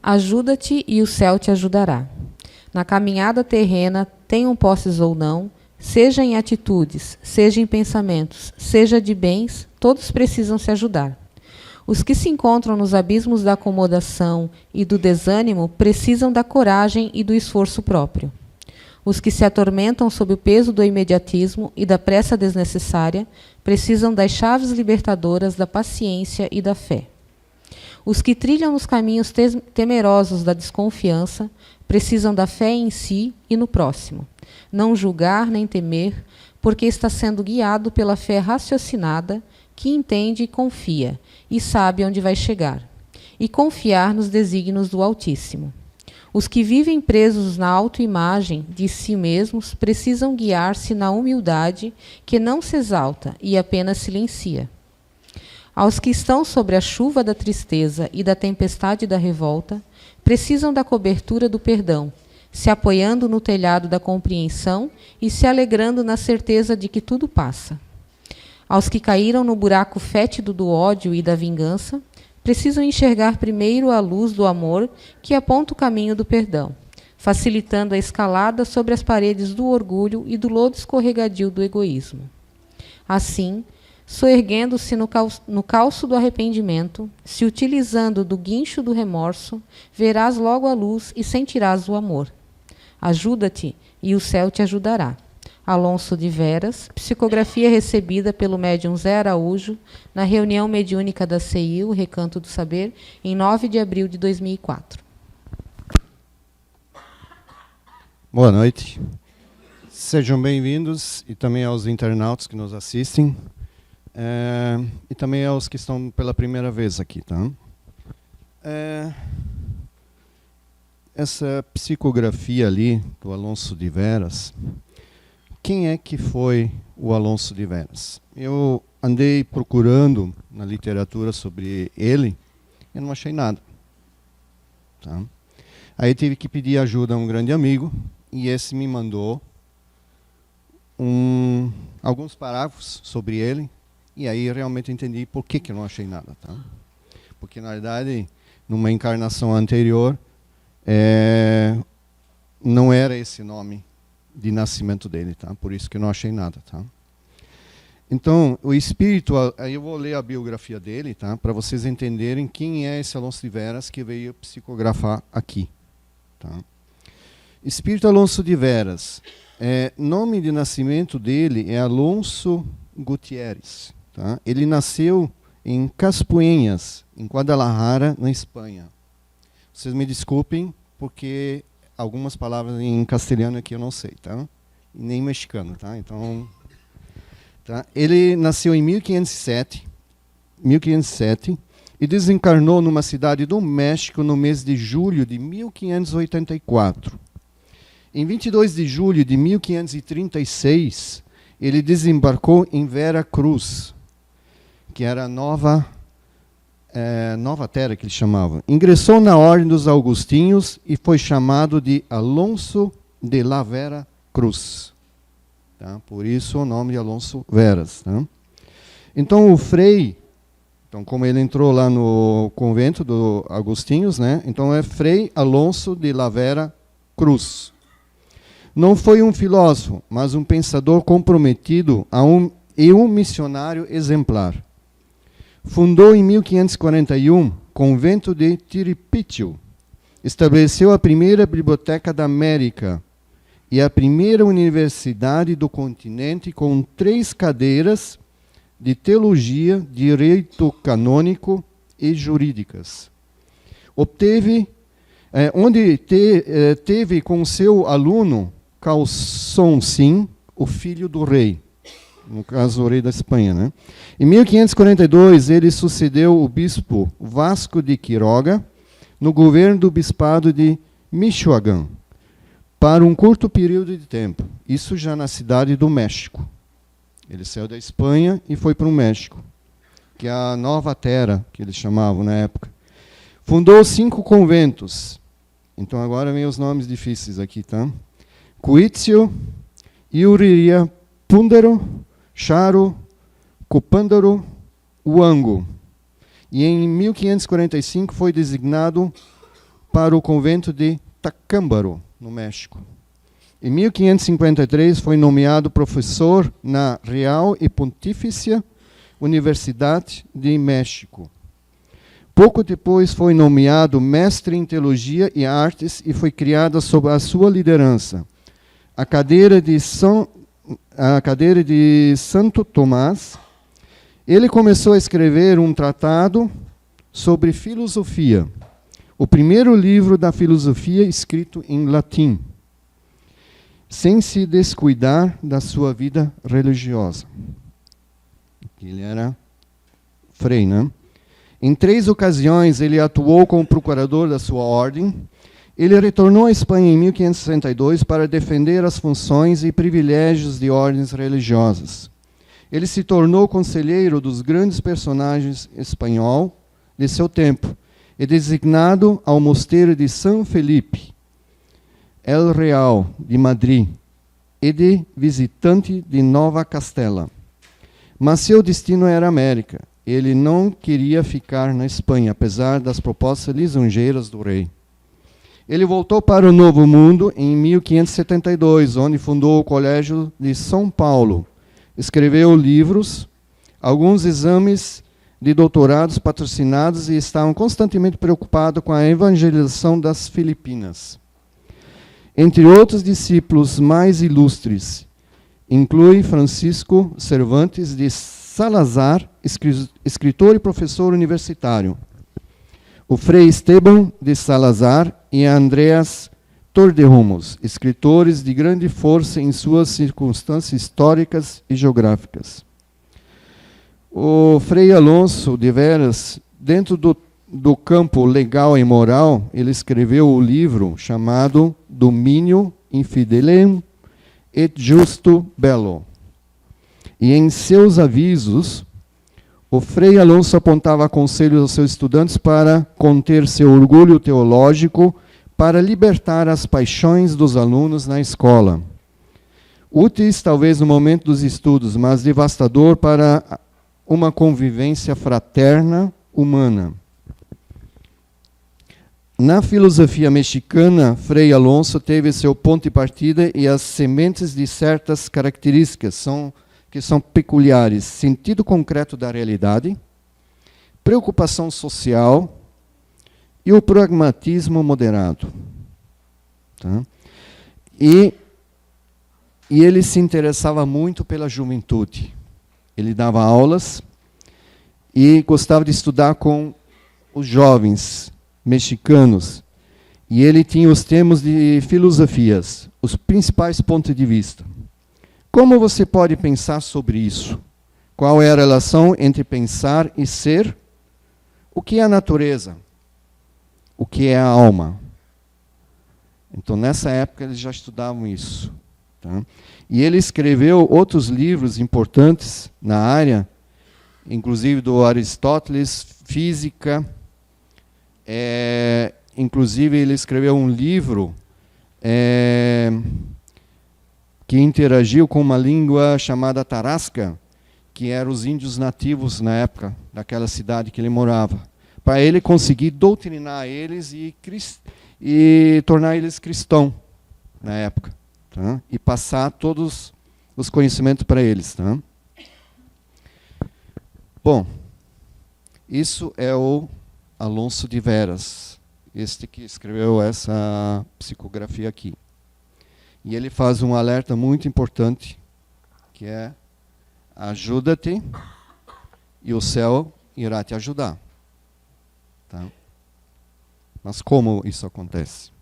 Ajuda-te e o céu te ajudará. Na caminhada terrena, tenham posses ou não, seja em atitudes, seja em pensamentos, seja de bens, todos precisam se ajudar. Os que se encontram nos abismos da acomodação e do desânimo precisam da coragem e do esforço próprio. Os que se atormentam sob o peso do imediatismo e da pressa desnecessária precisam das chaves libertadoras da paciência e da fé. Os que trilham nos caminhos temerosos da desconfiança precisam da fé em si e no próximo. Não julgar nem temer, porque está sendo guiado pela fé raciocinada, que entende e confia, e sabe onde vai chegar. E confiar nos desígnios do Altíssimo. Os que vivem presos na autoimagem de si mesmos precisam guiar-se na humildade que não se exalta e apenas silencia. Aos que estão sobre a chuva da tristeza e da tempestade da revolta, precisam da cobertura do perdão, se apoiando no telhado da compreensão e se alegrando na certeza de que tudo passa. Aos que caíram no buraco fétido do ódio e da vingança, precisam enxergar primeiro a luz do amor que aponta o caminho do perdão, facilitando a escalada sobre as paredes do orgulho e do lodo escorregadio do egoísmo. Assim, soerguendo-se no calço do arrependimento, se utilizando do guincho do remorso, verás logo a luz e sentirás o amor. Ajuda-te e o céu te ajudará. Alonso de Veras, psicografia recebida pelo médium Zé Araújo na reunião mediúnica da CEIU, Recanto do Saber, em 9 de abril de 2004. Boa noite. Sejam bem-vindos e também aos internautas que nos assistem e também aos que estão pela primeira vez aqui. Tá? Essa psicografia ali do Alonso de Veras, quem é que foi o Alonso de Veras? Eu andei procurando na literatura sobre ele e não achei nada. Tá? Aí tive que pedir ajuda a um grande amigo e esse me mandou alguns parágrafos sobre ele e aí realmente entendi por que eu não achei nada. Tá? Porque, na verdade, numa encarnação anterior, não era esse nome de nascimento dele, tá? Por isso que eu não achei nada, tá? Então, o espírito, aí eu vou ler a biografia dele, tá? Para vocês entenderem quem é esse Alonso de Veras que veio psicografar aqui, tá? Espírito Alonso de Veras, nome de nascimento dele é Alonso Gutierrez, tá? Ele nasceu em Caspuenhas, em Guadalajara, na Espanha. Vocês me desculpem, porque algumas palavras em castelhano aqui eu não sei, tá? E nem mexicano, tá? Então, tá? Ele nasceu em 1507 e desencarnou numa cidade do México no mês de julho de 1584. Em 22 de julho de 1536, ele desembarcou em Vera Cruz, que era a Nova Terra, que eles chamavam. Ingressou na Ordem dos Augustinhos e foi chamado de Alonso de la Vera Cruz. Tá? Por isso o nome de Alonso Veras. Tá? Então o Frei, como ele entrou lá no convento dos Augustinhos, né? Então é Frei Alonso de la Vera Cruz. Não foi um filósofo, mas um pensador comprometido e um missionário exemplar. Fundou em 1541 convento de Tiripitio. Estabeleceu a primeira biblioteca da América e a primeira universidade do continente com 3 cadeiras de teologia, direito canônico e jurídicas. Teve com seu aluno Calçon Sim, o filho do rei. No caso, o rei da Espanha. Né? Em 1542, ele sucedeu o bispo Vasco de Quiroga no governo do bispado de Michoacán, para um curto período de tempo. Isso já na cidade do México. Ele saiu da Espanha e foi para o México, que é a Nova Terra, que eles chamavam na época. Fundou 5 conventos. Então agora vem os nomes difíceis aqui, tá? Cuitzio, Iuriria, Púndaro, Charo, Cupândaro, Huango. E em 1545 foi designado para o convento de Tacámbaro, no México. Em 1553 foi nomeado professor na Real e Pontifícia Universidade de México. Pouco depois foi nomeado mestre em teologia e artes e foi criada sob a sua liderança a cadeira de Santo Tomás. Ele começou a escrever um tratado sobre filosofia, o primeiro livro da filosofia escrito em latim, sem se descuidar da sua vida religiosa. Ele era frei, né? Em 3 ocasiões, ele atuou como procurador da sua ordem. Ele retornou à Espanha em 1562 para defender as funções e privilégios de ordens religiosas. Ele se tornou conselheiro dos grandes personagens espanhol de seu tempo e designado ao mosteiro de São Felipe, El Real, de Madrid, e de visitante de Nova Castela. Mas seu destino era a América. Ele não queria ficar na Espanha, apesar das propostas lisonjeiras do rei. Ele voltou para o Novo Mundo em 1572, onde fundou o Colégio de São Paulo. Escreveu livros, alguns exames de doutorados patrocinados e estava constantemente preocupado com a evangelização das Filipinas. Entre outros discípulos mais ilustres, inclui Francisco Cervantes de Salazar, escritor e professor universitário, o Frei Esteban de Salazar e Andreas Torderumos, escritores de grande força em suas circunstâncias históricas e geográficas. O Frei Alonso de Veras, dentro do campo legal e moral, ele escreveu o livro chamado Dominio Infidelem et Justo Bello. E em seus avisos, o Frei Alonso apontava conselhos aos seus estudantes para conter seu orgulho teológico, para libertar as paixões dos alunos na escola. Úteis talvez no momento dos estudos, mas devastador para uma convivência fraterna humana. Na filosofia mexicana, Frei Alonso teve seu ponto de partida e as sementes de certas características que são peculiares: sentido concreto da realidade, preocupação social e o pragmatismo moderado. Tá? E ele se interessava muito pela juventude. Ele dava aulas e gostava de estudar com os jovens mexicanos. E ele tinha os temas de filosofias, os principais pontos de vista. Como você pode pensar sobre isso? Qual é a relação entre pensar e ser? O que é a natureza? O que é a alma? Então, nessa época, eles já estudavam isso. Tá? E ele escreveu outros livros importantes na área, inclusive do Aristóteles, física. Inclusive, ele escreveu um livro que interagiu com uma língua chamada Tarasca, que eram os índios nativos na época daquela cidade que ele morava, para ele conseguir doutrinar eles e tornar eles cristãos na época, tá? E passar todos os conhecimentos para eles. Tá? Bom, isso é o Alonso de Veras, este que escreveu essa psicografia aqui. E ele faz um alerta muito importante, que é: ajuda-te e o céu irá te ajudar. Tá? Mas como isso acontece?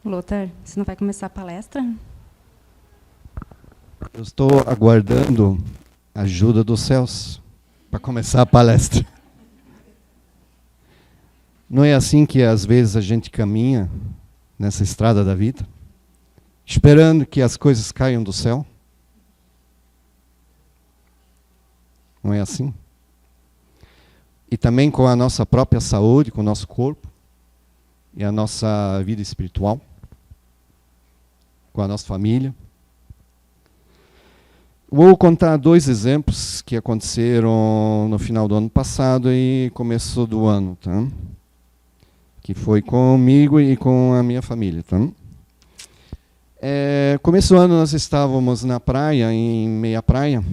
Lothar, você não vai começar a palestra? Eu estou aguardando a ajuda dos céus para começar a palestra. Não é assim que às vezes a gente caminha nessa estrada da vida, esperando que as coisas caiam do céu? Não é assim? e também com a nossa própria saúde, com o nosso corpo e a nossa vida espiritual, com a nossa família. Vou contar 2 exemplos que aconteceram no final do ano passado e começo do ano, tá? Que foi comigo e com a minha família, tá? Começo do ano nós estávamos na praia, em Meia Praia,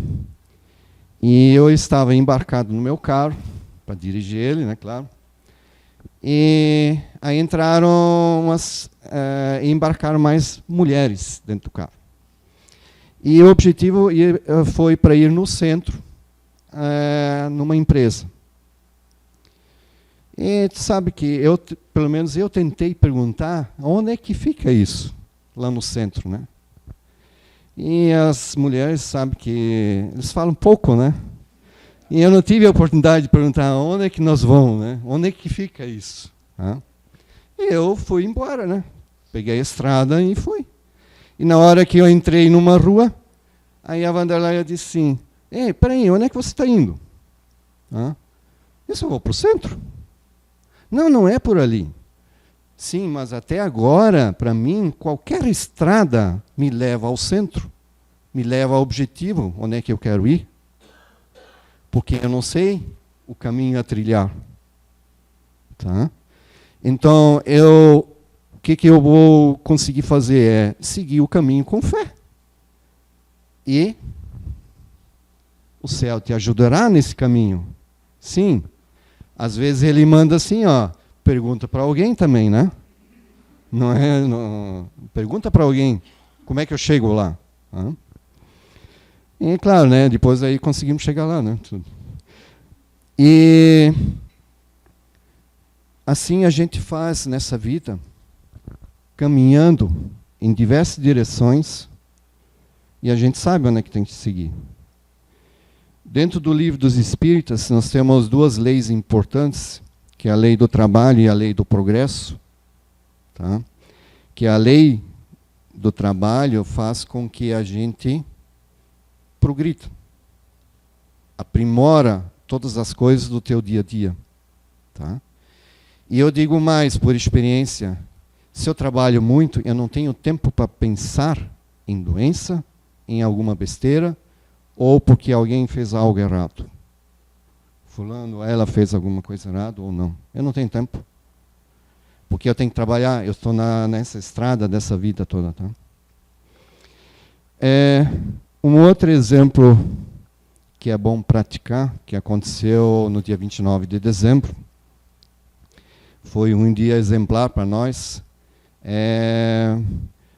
e eu estava embarcado no meu carro, para dirigir ele, né, claro. E aí embarcaram mais mulheres dentro do carro. E o objetivo foi para ir no centro, numa empresa. E tu sabe que pelo menos eu tentei perguntar onde é que fica isso, lá no centro, né? E as mulheres sabem que eles falam pouco, né? E eu não tive a oportunidade de perguntar onde é que nós vamos, né? Onde é que fica isso? Tá? E eu fui embora, né? Peguei a estrada e fui. E na hora que eu entrei numa rua, aí a Wanderleia disse assim, ei, peraí, onde é que você está indo? Ah, eu só vou para o centro. Não, não é por ali. Sim, mas até agora, para mim, qualquer estrada me leva ao centro, me leva ao objetivo, onde é que eu quero ir. Porque eu não sei o caminho a trilhar. Tá? Então, o que eu vou conseguir fazer é seguir o caminho com fé. E o céu te ajudará nesse caminho. Sim. Às vezes ele manda assim, ó, pergunta para alguém também, né? Não é, não, pergunta para alguém, como é que eu chego lá? Hã? E claro, né, depois aí conseguimos chegar lá, né? Tudo. E assim a gente faz nessa vida, caminhando em diversas direções, e a gente sabe onde é que tem que seguir. Dentro do Livro dos Espíritas, nós temos 2 leis importantes, que é a lei do trabalho e a lei do progresso. Tá? Que a lei do trabalho faz com que a gente progrida, aprimora todas as coisas do teu dia a dia. Tá? E eu digo mais, por experiência, se eu trabalho muito, eu não tenho tempo para pensar em doença, em alguma besteira, ou porque alguém fez algo errado. Fulano, ela fez alguma coisa errada ou não. Eu não tenho tempo. Porque eu tenho que trabalhar, eu estou nessa estrada dessa vida toda. Tá? Um outro exemplo que é bom praticar, que aconteceu no dia 29 de dezembro, foi um dia exemplar para nós.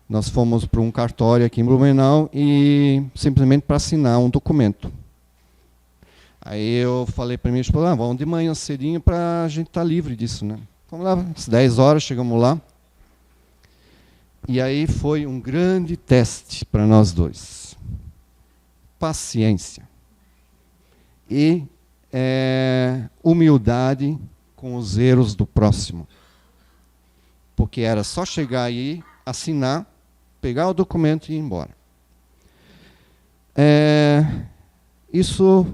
Nós fomos para um cartório aqui em Blumenau e simplesmente para assinar um documento. Aí eu falei para minha esposa, vamos de manhã cedinho para a gente estar livre disso, né? Vamos lá, às 10 horas, chegamos lá. E aí foi um grande teste para nós dois. Paciência. E humildade com os erros do próximo. Porque era só chegar aí, assinar, pegar o documento e ir embora. Isso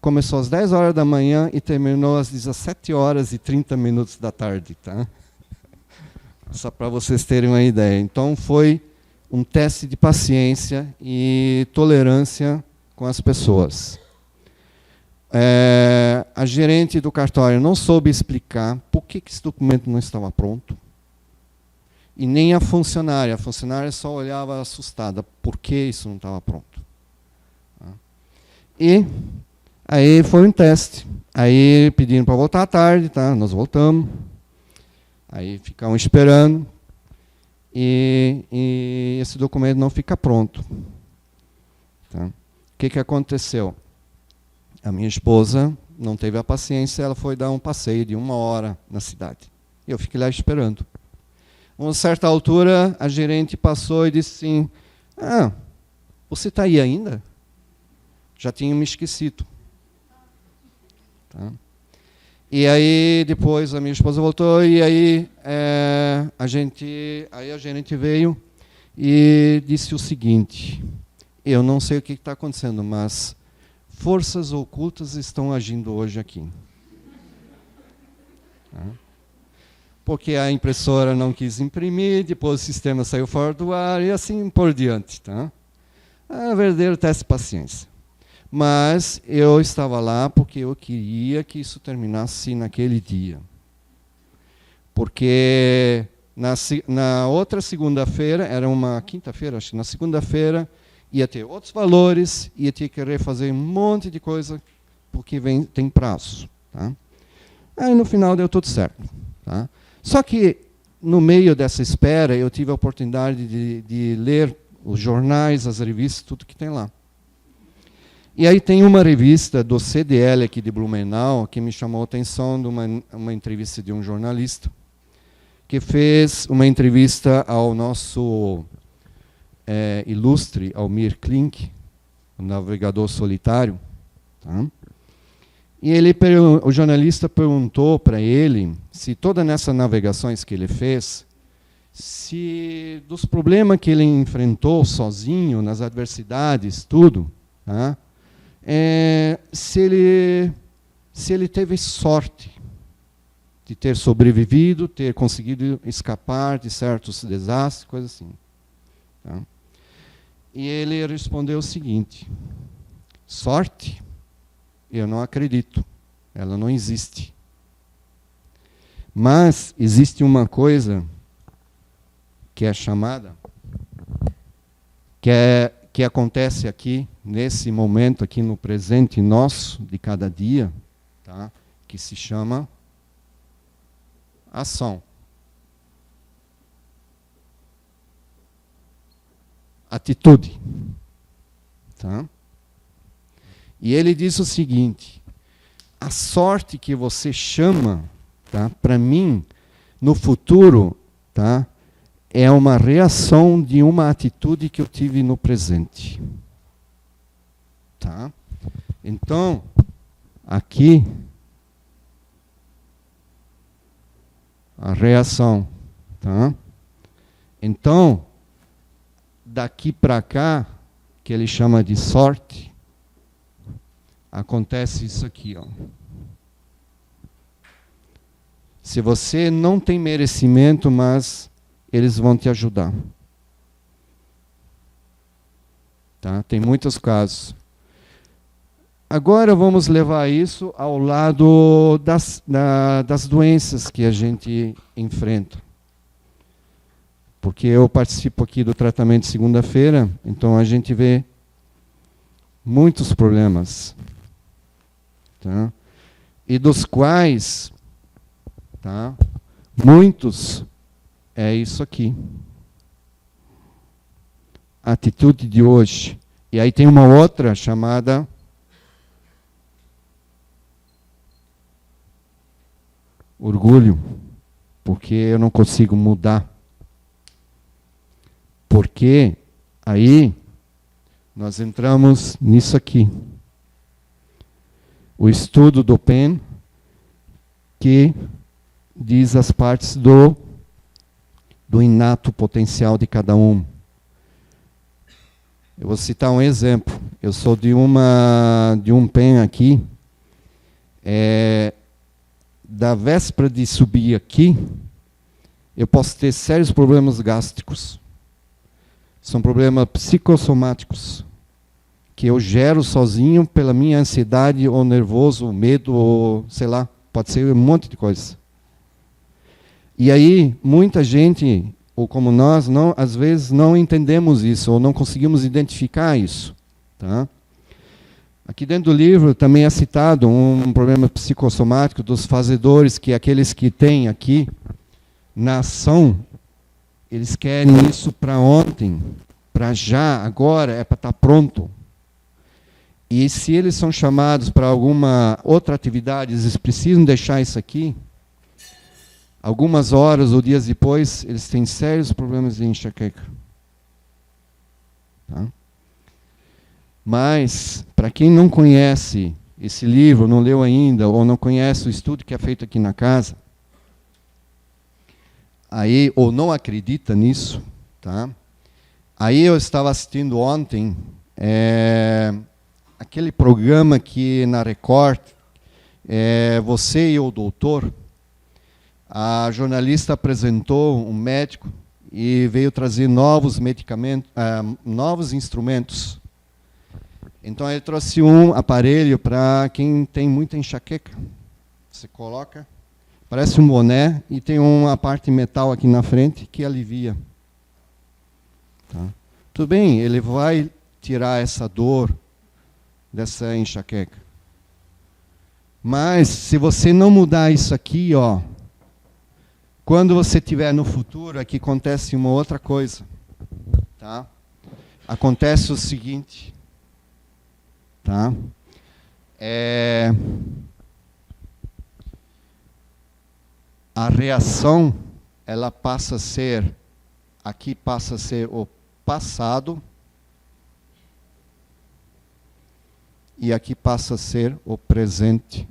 começou às 10 horas da manhã e terminou às 17 horas e 30 minutos da tarde. Tá? Só para vocês terem uma ideia. Então foi um teste de paciência e tolerância com as pessoas. A gerente do cartório não soube explicar por que esse documento não estava pronto. E nem a funcionária só olhava assustada, por que isso não estava pronto. E aí foi um teste. Aí pediram para voltar à tarde, tá? Nós voltamos. Aí ficamos esperando. E esse documento não fica pronto. Tá? O que aconteceu? A minha esposa não teve a paciência, ela foi dar um passeio de 1 hora na cidade. E eu fiquei lá esperando. A uma certa altura, a gerente passou e disse assim, você está aí ainda? Já tinha me esquecido. Tá? E aí, depois, a minha esposa voltou e aí a gerente veio e disse o seguinte, eu não sei o que está acontecendo, mas forças ocultas estão agindo hoje aqui. Tá? Porque a impressora não quis imprimir, depois o sistema saiu fora do ar e assim por diante. Tá? É um verdadeiro teste de paciência. Mas eu estava lá porque eu queria que isso terminasse naquele dia. Porque na outra segunda-feira, era uma quinta-feira, acho que na segunda-feira, ia ter outros valores, ia ter que refazer um monte de coisa, porque tem prazo. Tá? Aí no final deu tudo certo. Tá? Só que no meio dessa espera, eu tive a oportunidade de ler os jornais, as revistas, tudo que tem lá. E aí tem uma revista do CDL aqui de Blumenau que me chamou a atenção de uma entrevista de um jornalista que fez uma entrevista ao nosso ilustre Almir Klink, o navegador solitário. Tá? E o jornalista perguntou para ele se todas essas navegações que ele fez, se dos problemas que ele enfrentou sozinho, nas adversidades, tudo, tá? Se ele teve sorte de ter sobrevivido, ter conseguido escapar de certos desastres, coisas assim. Tá? E ele respondeu o seguinte: sorte? Eu não acredito, ela não existe. Mas existe uma coisa que é chamada, que acontece aqui, nesse momento, aqui no presente nosso, de cada dia, tá? Que se chama ação. Atitude. Tá? E ele diz o seguinte: a sorte que você chama, tá? Para mim, no futuro, tá? É uma reação de uma atitude que eu tive no presente. Tá? Então, aqui, a reação. Tá? Então, daqui para cá, que ele chama de sorte, acontece isso aqui. Ó. Se você não tem merecimento, mas eles vão te ajudar. Tá? Tem muitos casos. Agora vamos levar isso ao lado das doenças que a gente enfrenta. Porque eu participo aqui do tratamento de segunda-feira, então a gente vê muitos problemas. Tá? E dos quais, tá? Muitos é isso aqui. A atitude de hoje. E aí tem uma outra chamada orgulho, porque eu não consigo mudar. Porque aí nós entramos nisso aqui. O estudo do PEN, que diz as partes do inato potencial de cada um. Eu vou citar um exemplo. Eu sou de um PEN aqui. Da véspera de subir aqui, eu posso ter sérios problemas gástricos. São problemas psicossomáticos que eu gero sozinho pela minha ansiedade, ou nervoso, ou medo, ou sei lá, pode ser um monte de coisa. E aí, muita gente, ou como nós, às vezes não entendemos isso, ou não conseguimos identificar isso. Tá? Aqui dentro do livro também é citado um problema psicossomático dos fazedores, que aqueles que têm aqui, na ação, eles querem isso para ontem, para já, agora, é para estar pronto. E se eles são chamados para alguma outra atividade, eles precisam deixar isso aqui, algumas horas ou dias depois, eles têm sérios problemas de enxaqueca. Tá? Mas, para quem não conhece esse livro, não leu ainda, ou não conhece o estudo que é feito aqui na casa, aí, ou não acredita nisso, tá? Aí eu estava assistindo ontem aquele programa que na Record, Você e o Doutor, a jornalista apresentou um médico e veio trazer novos medicamentos, novos instrumentos. Então ele trouxe um aparelho para quem tem muita enxaqueca. Você coloca, parece um boné e tem uma parte de metal aqui na frente que alivia. Tá? Tudo bem, ele vai tirar essa dor dessa enxaqueca. Mas se você não mudar isso aqui, ó, quando você estiver no futuro, aqui acontece uma outra coisa. Tá? Acontece o seguinte. Tá? A reação, ela passa a ser, aqui passa a ser o passado, e aqui passa a ser o presente.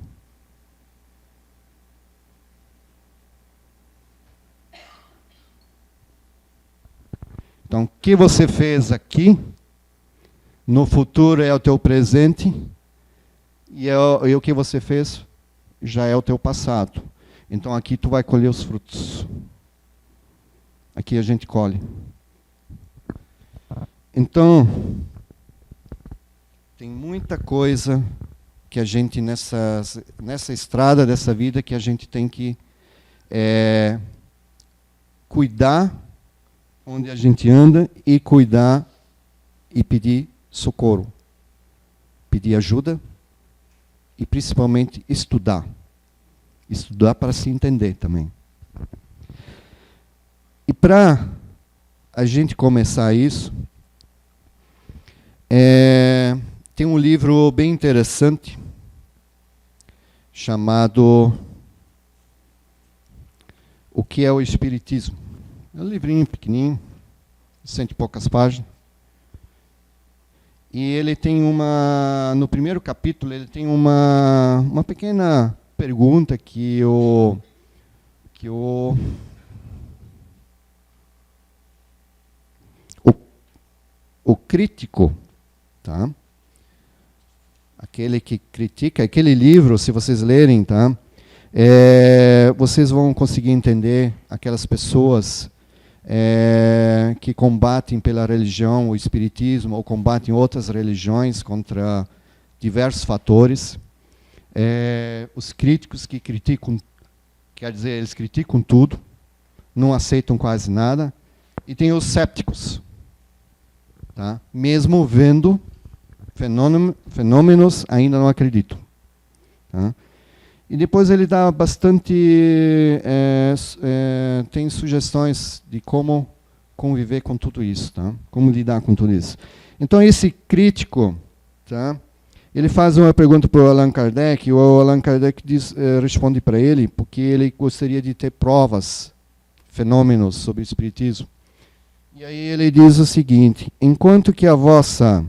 Então, o que você fez aqui, no futuro é o teu presente, e o que você fez já é o teu passado. Então, aqui tu vai colher os frutos. Aqui a gente colhe. Então, tem muita coisa que a gente, nessa estrada dessa vida, que a gente tem que cuidar onde a gente anda e cuidar e pedir socorro. Pedir ajuda e principalmente estudar. Estudar para se entender também. E para a gente começar isso, tem um livro bem interessante chamado O que é o Espiritismo? É um livrinho pequenininho, 100 e poucas páginas. E ele tem no primeiro capítulo, ele tem uma pequena pergunta que o crítico, tá? Aquele que critica, aquele livro, se vocês lerem, tá? Vocês vão conseguir entender aquelas pessoas que combatem pela religião, o espiritismo, ou combatem outras religiões contra diversos fatores. Os críticos que criticam, quer dizer, eles criticam tudo, não aceitam quase nada. E tem os cépticos, tá? Mesmo vendo fenômenos, ainda não acreditam. Tá? E depois ele dá bastante, tem sugestões de como conviver com tudo isso, tá? Como lidar com tudo isso. Então esse crítico, tá? Ele faz uma pergunta para o Allan Kardec, e o Allan Kardec responde para ele, porque ele gostaria de ter provas, fenômenos sobre o espiritismo. E aí ele diz o seguinte: enquanto que a vossa,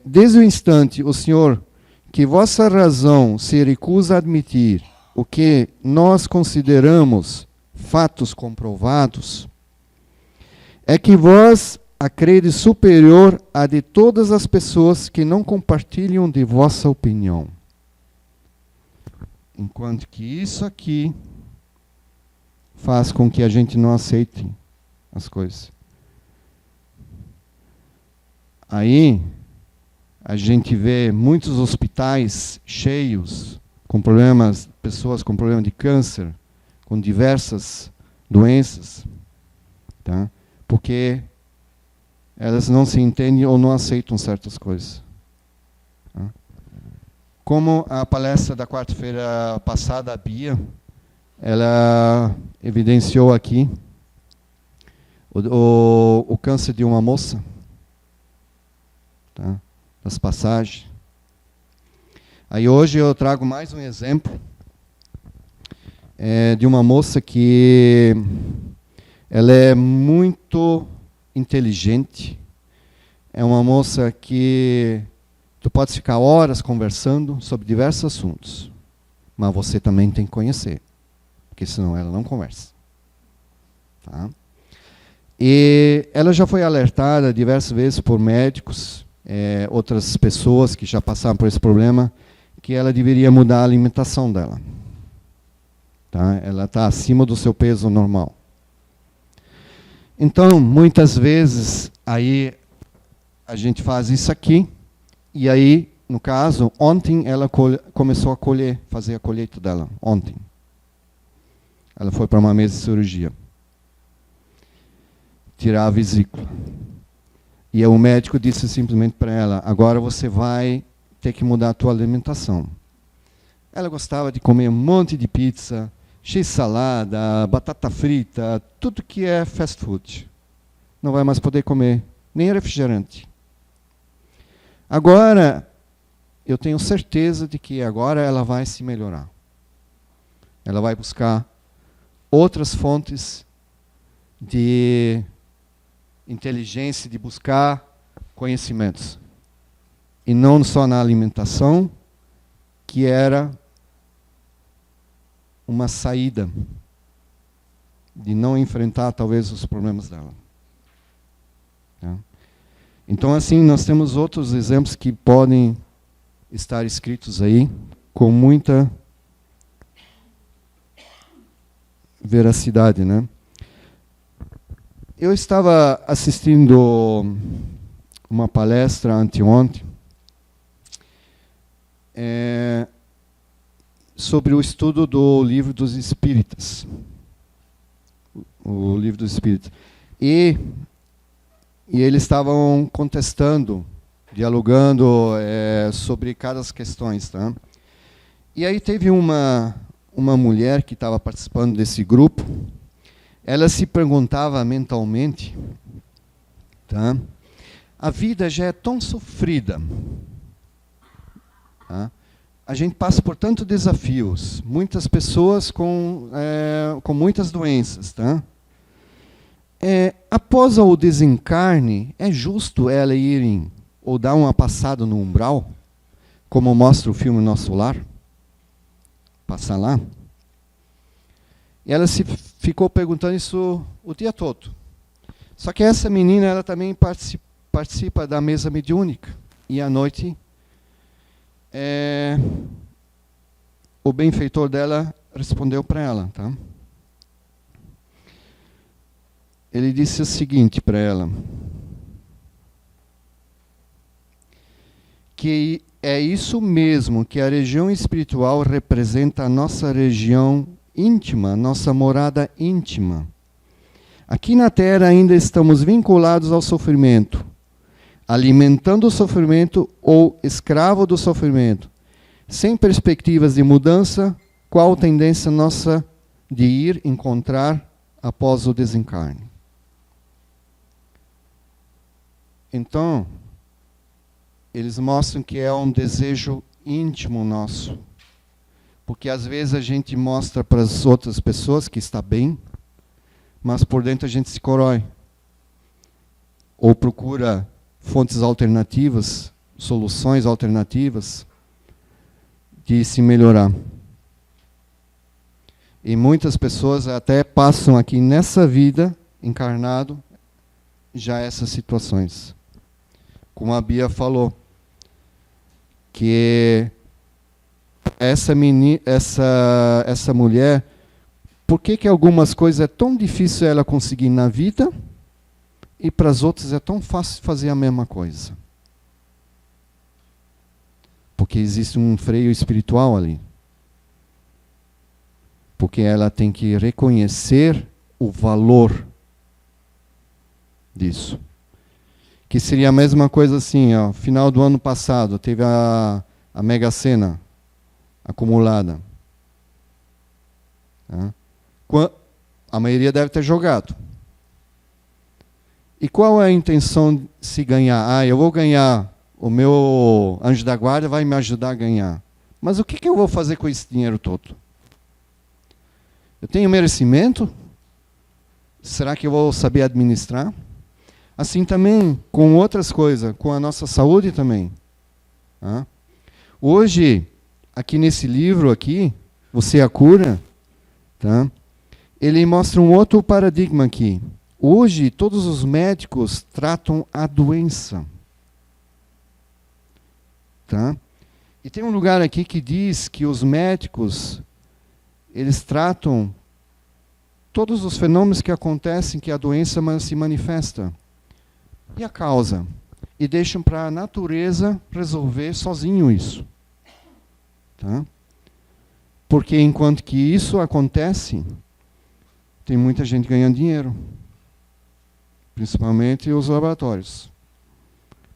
desde o instante, o Senhor, que vossa razão se recusa a admitir o que nós consideramos fatos comprovados, é que vós a credes superior à de todas as pessoas que não compartilham de vossa opinião. Enquanto que isso aqui faz com que a gente não aceite as coisas. Aí a gente vê muitos hospitais cheios, com problemas, pessoas com problema de câncer, com diversas doenças, tá? Porque elas não se entendem ou não aceitam certas coisas. Tá? Como a palestra da quarta-feira passada, a Bia, ela evidenciou aqui o câncer de uma moça, tá? Das passagens. Aí hoje eu trago mais um exemplo de uma moça que ela é muito inteligente, é uma moça que tu pode ficar horas conversando sobre diversos assuntos, mas você também tem que conhecer, porque senão ela não conversa. Tá? E ela já foi alertada diversas vezes por médicos, outras pessoas que já passaram por esse problema, que ela deveria mudar a alimentação dela. Tá? Ela está acima do seu peso normal. Então, muitas vezes, aí a gente faz isso aqui, e aí, no caso, ontem ela começou a colher, fazer a colheita dela, ontem. Ela foi para uma mesa de cirurgia. Tirar a vesícula. E o médico disse simplesmente para ela, agora você vai ter que mudar a tua alimentação. Ela gostava de comer um monte de pizza, x-salada, batata frita, tudo que é fast food. Não vai mais poder comer, nem refrigerante. Agora, eu tenho certeza de que agora ela vai se melhorar. Ela vai buscar outras fontes de inteligência, de buscar conhecimentos. E não só na alimentação, que era uma saída de não enfrentar, talvez, os problemas dela. Tá? Então, assim, nós temos outros exemplos que podem estar escritos aí com muita veracidade, né? Eu estava assistindo uma palestra anteontem sobre o estudo do Livro dos Espíritas. O Livro dos Espíritas. E eles estavam contestando, dialogando sobre cada questões. Tá? E aí teve uma mulher que estava participando desse grupo. Ela se perguntava mentalmente, tá? A vida já é tão sofrida. Tá? A gente passa por tantos desafios, muitas pessoas com muitas doenças. Tá? Após o desencarne, é justo ela irem ou dar uma passada no umbral, como mostra o filme Nosso Lar? Passar lá? E ela ficou perguntando isso o dia todo. Só que essa menina, ela também participa da mesa mediúnica. E à noite, o benfeitor dela respondeu para ela. Tá? Ele disse o seguinte para ela. Que é isso mesmo, que a região espiritual representa a nossa região íntima, nossa morada íntima. Aqui na Terra ainda estamos vinculados ao sofrimento, alimentando o sofrimento ou escravo do sofrimento, sem perspectivas de mudança. Qual a tendência nossa de ir encontrar após o desencarne? Então, eles mostram que é um desejo íntimo nosso. Porque às vezes a gente mostra para as outras pessoas que está bem, mas por dentro a gente se corrói. Ou procura fontes alternativas, soluções alternativas de se melhorar. E muitas pessoas até passam aqui nessa vida, encarnado, já essas situações. Como a Bia falou, que essa mulher, por que algumas coisas é tão difícil ela conseguir na vida e para as outras é tão fácil fazer a mesma coisa? Porque existe um freio espiritual ali. Porque ela tem que reconhecer o valor disso. Que seria a mesma coisa assim, ó, final do ano passado, teve a Mega Sena acumulada. Tá? A maioria deve ter jogado. E qual é a intenção de se ganhar? Eu vou ganhar, o meu anjo da guarda vai me ajudar a ganhar. Mas o que eu vou fazer com esse dinheiro todo? Eu tenho merecimento? Será que eu vou saber administrar? Assim também com outras coisas, com a nossa saúde também. Tá? Hoje, aqui nesse livro aqui, Você é a Cura, tá? Ele mostra um outro paradigma aqui. Hoje, todos os médicos tratam a doença. Tá? E tem um lugar aqui que diz que os médicos, eles tratam todos os fenômenos que acontecem, que a doença se manifesta. E a causa? E deixam para a natureza resolver sozinho isso. Tá? Porque enquanto que isso acontece, tem muita gente ganhando dinheiro. Principalmente os laboratórios.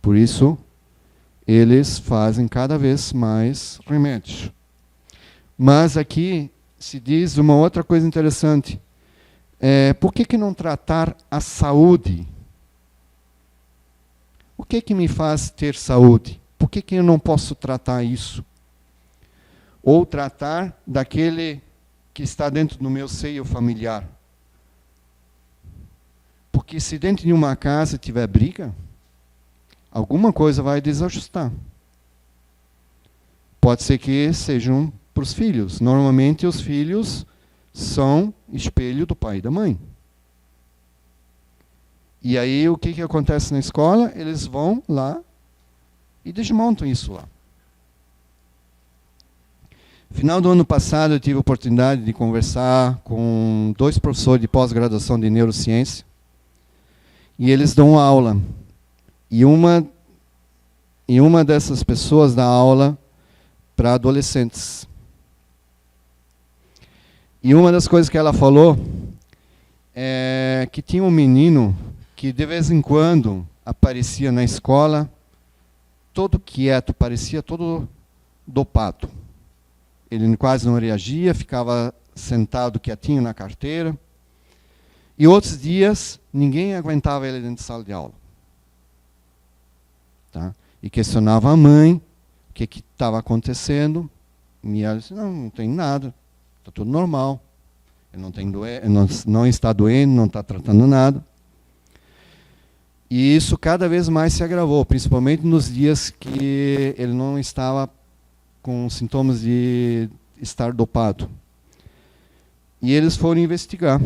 Por isso, eles fazem cada vez mais remédios. Mas aqui se diz uma outra coisa interessante. Por que não tratar a saúde? O que me faz ter saúde? Por que eu não posso tratar isso? Ou tratar daquele que está dentro do meu seio familiar? Porque se dentro de uma casa tiver briga, alguma coisa vai desajustar. Pode ser que sejam para os filhos. Normalmente os filhos são espelho do pai e da mãe. E aí o que acontece na escola? Eles vão lá e desmontam isso lá. No final do ano passado eu tive a oportunidade de conversar com 2 professores de pós-graduação de neurociência. E eles dão aula. E uma dessas pessoas dá aula para adolescentes. E uma das coisas que ela falou é que tinha um menino que de vez em quando aparecia na escola, todo quieto, parecia todo dopado. Ele quase não reagia, ficava sentado quietinho na carteira. E outros dias, ninguém aguentava ele dentro da sala de aula. Tá? E questionava a mãe o que estava acontecendo. E ela disse, não tem nada, está tudo normal. Ele não está doente, não está tratando nada. E isso cada vez mais se agravou, principalmente nos dias que ele não estava com sintomas de estar dopado. E eles foram investigar.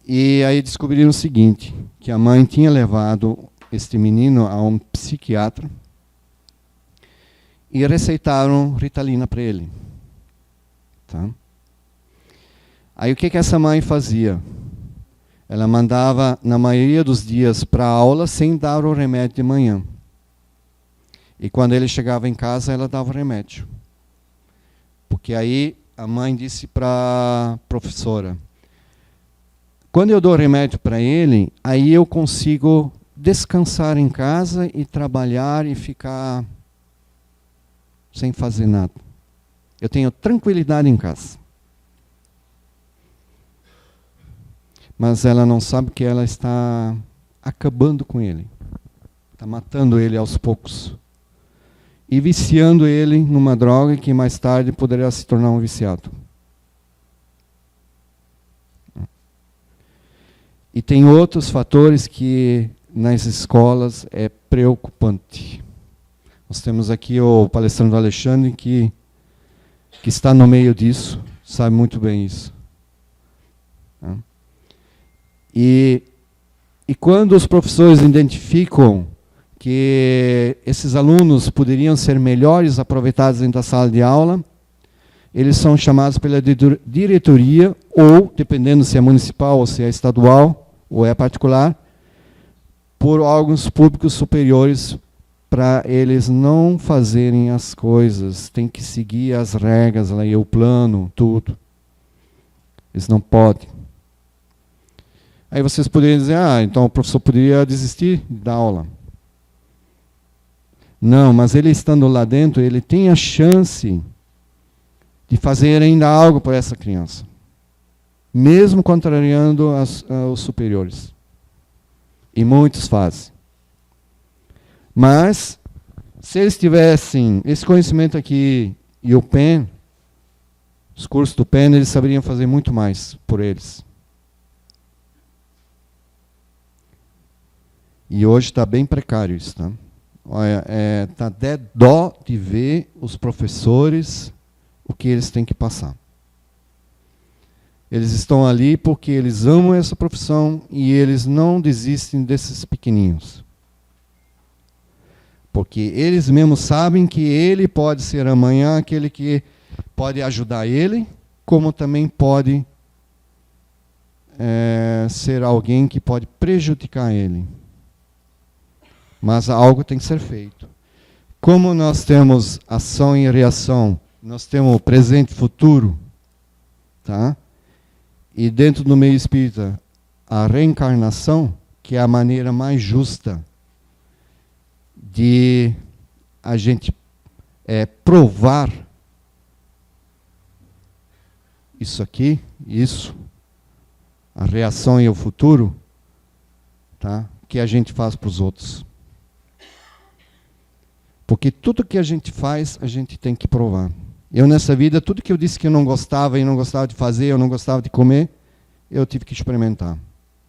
E aí descobriram o seguinte, que a mãe tinha levado este menino a um psiquiatra e receitaram Ritalina para ele. Tá? Aí o que essa mãe fazia? Ela mandava, na maioria dos dias, para a aula sem dar o remédio de manhã. E quando ele chegava em casa, ela dava o remédio. Porque aí a mãe disse para a professora, quando eu dou remédio para ele, aí eu consigo descansar em casa e trabalhar e ficar sem fazer nada. Eu tenho tranquilidade em casa. Mas ela não sabe que ela está acabando com ele. Está matando ele aos poucos. E viciando ele numa droga que mais tarde poderá se tornar um viciado. E tem outros fatores que nas escolas é preocupante. Nós temos aqui o palestrante Alexandre que está no meio disso, sabe muito bem isso. Tá? E quando os professores identificam que esses alunos poderiam ser melhores aproveitados dentro da sala de aula, eles são chamados pela diretoria, ou, dependendo se é municipal ou se é estadual, ou é particular, por órgãos públicos superiores, para eles não fazerem as coisas. Tem que seguir as regras, o plano, tudo. Eles não podem. Aí vocês poderiam dizer, então o professor poderia desistir da aula. Não, mas ele estando lá dentro, ele tem a chance de fazer ainda algo por essa criança. Mesmo contrariando os superiores. E muitos fazem. Mas, se eles tivessem esse conhecimento aqui e o PEN, os cursos do PEN, eles saberiam fazer muito mais por eles. E hoje está bem precário isso. Tá? Olha, tá até dó de ver os professores, o que eles têm que passar. Eles estão ali porque eles amam essa profissão e eles não desistem desses pequeninhos. Porque eles mesmos sabem que ele pode ser amanhã aquele que Pode ajudar ele, como também pode ser alguém que pode prejudicar ele. Mas algo tem que ser feito. Como nós temos ação e reação, nós temos presente e futuro, tá? E dentro do meio espírita, a reencarnação, que é a maneira mais justa de a gente provar isso aqui, isso, a reação e o futuro, tá? Que a gente faz para os outros. Porque tudo que a gente faz, a gente tem que provar. Eu nessa vida, tudo que eu disse que eu não gostava e não gostava de fazer, eu não gostava de comer, eu tive que experimentar.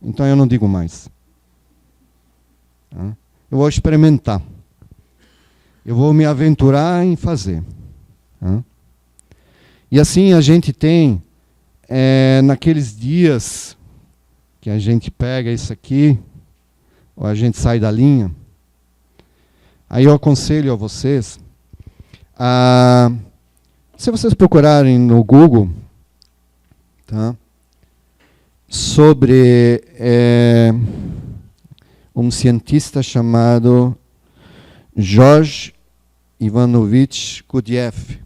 Então eu não digo mais. Tá? Eu vou experimentar. Eu vou me aventurar em fazer. Tá? E assim a gente tem, naqueles dias que a gente pega isso aqui, ou a gente sai da linha, aí eu aconselho a vocês, se vocês procurarem no Google, tá, sobre um cientista chamado George Ivanovich Gurdjieff.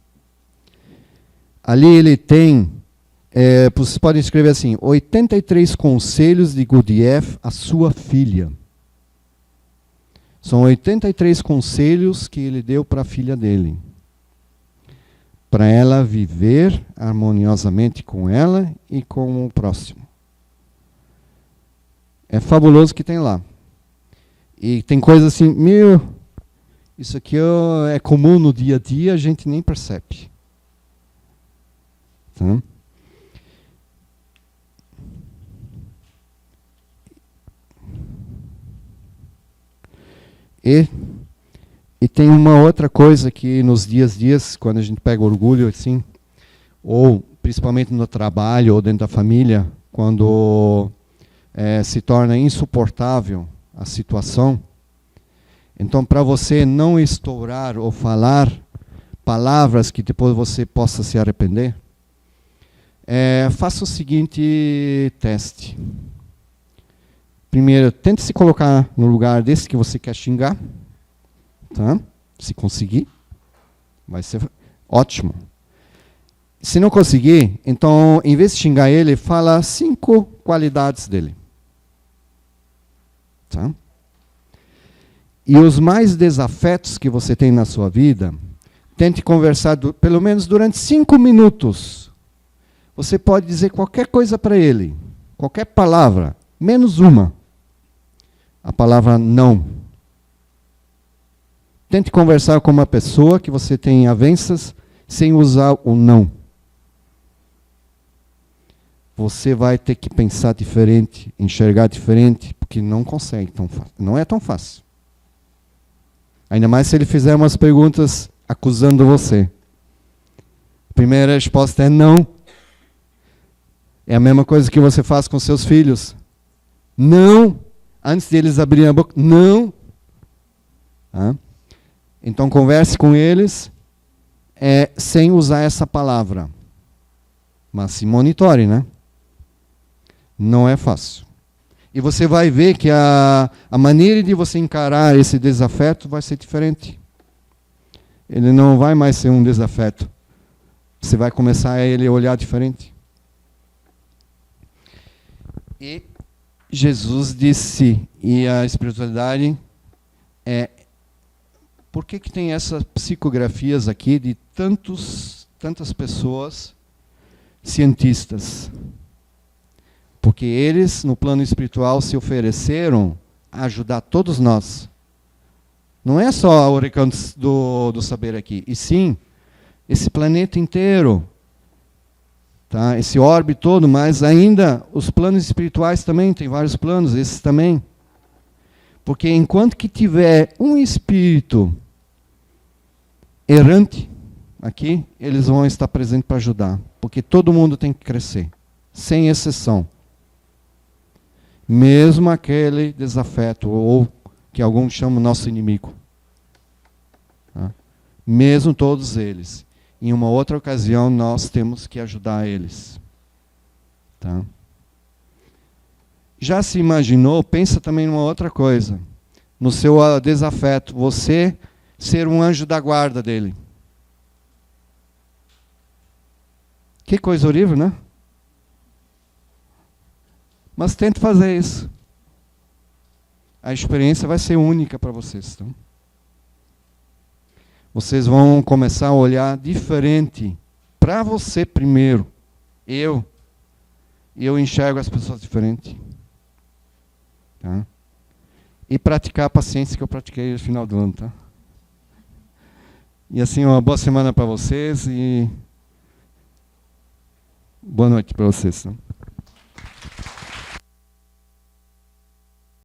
Ali ele tem, vocês podem escrever assim, 83 conselhos de Gurdjieff à sua filha. São 83 conselhos que ele deu para a filha dele. Para ela viver harmoniosamente com ela e com o próximo. É fabuloso que tem lá. E tem coisas assim, isso aqui é comum no dia a dia, a gente nem percebe. Tá? E tem uma outra coisa que nos dias, quando a gente pega orgulho, assim, ou principalmente no trabalho ou dentro da família, quando se torna insuportável a situação, então para você não estourar ou falar palavras que depois você possa se arrepender, faça o seguinte teste. Primeiro, tente se colocar no lugar desse que você quer xingar. Tá? Se conseguir, vai ser ótimo. Se não conseguir, então, em vez de xingar ele, fala 5 qualidades dele. Tá? E os mais desafetos que você tem na sua vida, tente conversar pelo menos durante 5 minutos. Você pode dizer qualquer coisa para ele, qualquer palavra, menos uma. A palavra não. Tente conversar com uma pessoa que você tem avanças sem usar o não. Você vai ter que pensar diferente, enxergar diferente, porque não consegue tão fácil. Não é tão fácil. Ainda mais se ele fizer umas perguntas acusando você. A primeira resposta é não. É a mesma coisa que você faz com seus filhos. Não. Antes deles abrirem a boca, não. Tá? Então converse com eles sem usar essa palavra. Mas se monitore, né? Não é fácil. E você vai ver que a maneira de você encarar esse desafeto vai ser diferente. Ele não vai mais ser um desafeto. Você vai começar a ele olhar diferente. E Jesus disse, e a espiritualidade por que tem essas psicografias aqui de tantas pessoas cientistas? Porque eles, no plano espiritual, se ofereceram a ajudar todos nós. Não é só o recanto do saber aqui, e sim, esse planeta inteiro. Tá? Esse orbe todo, mas ainda os planos espirituais também, tem vários planos, esses também. Porque enquanto que tiver um espírito errante aqui, eles vão estar presentes para ajudar. Porque todo mundo tem que crescer, sem exceção. Mesmo aquele desafeto, ou que alguns chamam nosso inimigo. Tá? Mesmo todos eles. em uma outra ocasião nós temos que ajudar eles. Tá? Já se imaginou, pensa também numa outra coisa, no seu desafeto, você ser um anjo da guarda dele. Que coisa horrível, né? Mas tente fazer isso. A experiência vai ser única para vocês. Tá? Vocês vão começar a olhar diferente para você primeiro. Eu enxergo as pessoas diferente. Tá? E praticar a paciência que eu pratiquei no final do ano. Tá? E assim, uma boa semana para vocês e boa noite para vocês. Tá?